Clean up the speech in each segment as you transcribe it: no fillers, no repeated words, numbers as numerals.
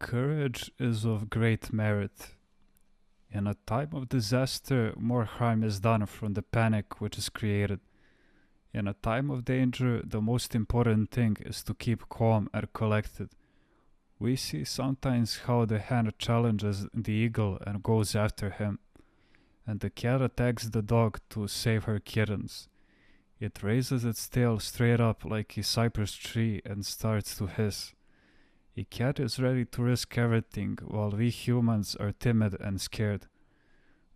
Courage is of great merit. In a time of disaster, more harm is done from the panic which is created. In a time of danger, the most important thing is to keep calm and collected. We see sometimes how the hen challenges the eagle and goes after him, and the cat attacks the dog to save her kittens. It raises its tail straight up like a cypress tree and starts to hiss. A cat is ready to risk everything, while we humans are timid and scared.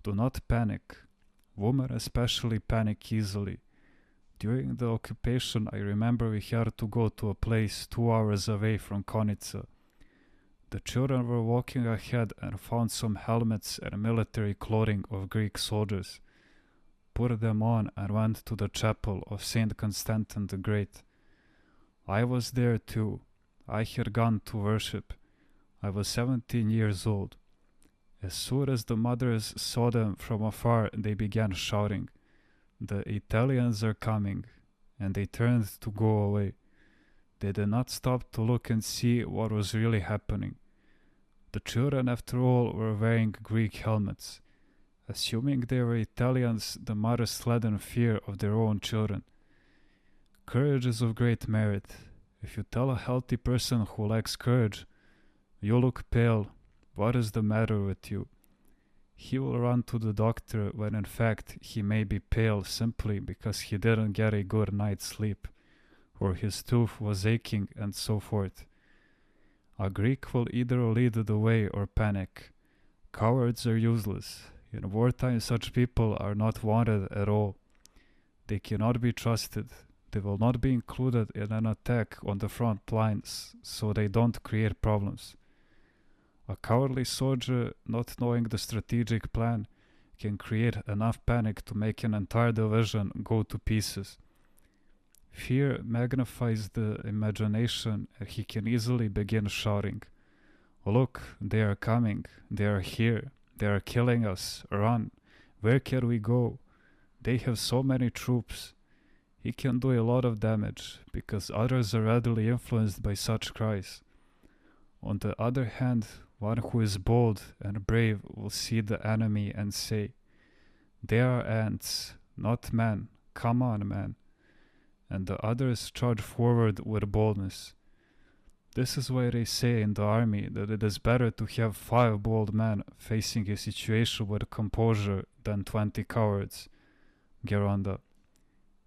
Do not panic. Women especially panic easily. During the occupation, I remember we had to go to a place 2 hours away from Konica. The children were walking ahead and found some helmets and military clothing of Greek soldiers, put them on and went to the chapel of Saint Constantine the Great. I was there too. I had gone to worship. I was 17 years old. As soon as the mothers saw them from afar, they began shouting, "The Italians are coming," and they turned to go away. They did not stop to look and see what was really happening. The children, after all, were wearing Greek helmets. Assuming they were Italians, the mothers fled in fear of their own children. Courage is of great merit. If you tell a healthy person who lacks courage, "You look pale, what is the matter with you?" he will run to the doctor when in fact he may be pale simply because he didn't get a good night's sleep, or his tooth was aching, and so forth. A Greek will either lead the way or panic. Cowards are useless. In wartime, such people are not wanted at all. They cannot be trusted. They will not be included in an attack on the front lines, so they don't create problems. A cowardly soldier, not knowing the strategic plan, can create enough panic to make an entire division go to pieces. Fear magnifies the imagination, and he can easily begin shouting, "Look, they are coming, they are here, they are killing us, run, where can we go? They have so many troops." He can do a lot of damage, because others are readily influenced by such cries. On the other hand, one who is bold and brave will see the enemy and say, "They are ants, not men, come on, man," and the others charge forward with boldness. This is why they say in the army that it is better to have 5 bold men facing a situation with composure than 20 cowards. Geronda.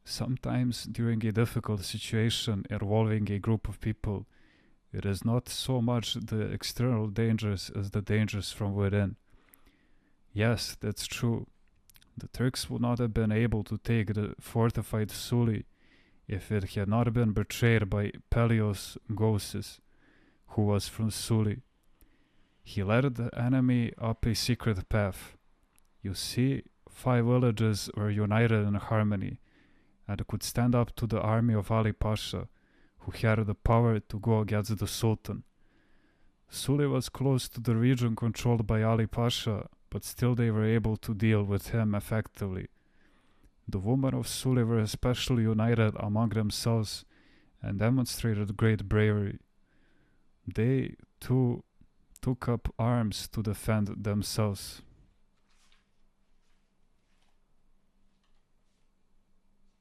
Sometimes during a difficult situation involving a group of people, it is not so much the external dangers as the dangers from within. Yes, that's true. The Turks would not have been able to take the fortified Suli if it had not been betrayed by Paisios Gousis, who was from Suli. He led the enemy up a secret path. You see, 5 villages were united in harmony and could stand up to the army of Ali Pasha, who had the power to go against the Sultan. Suli was close to the region controlled by Ali Pasha, but still they were able to deal with him effectively. The women of Suli were especially united among themselves and demonstrated great bravery. They, too, took up arms to defend themselves.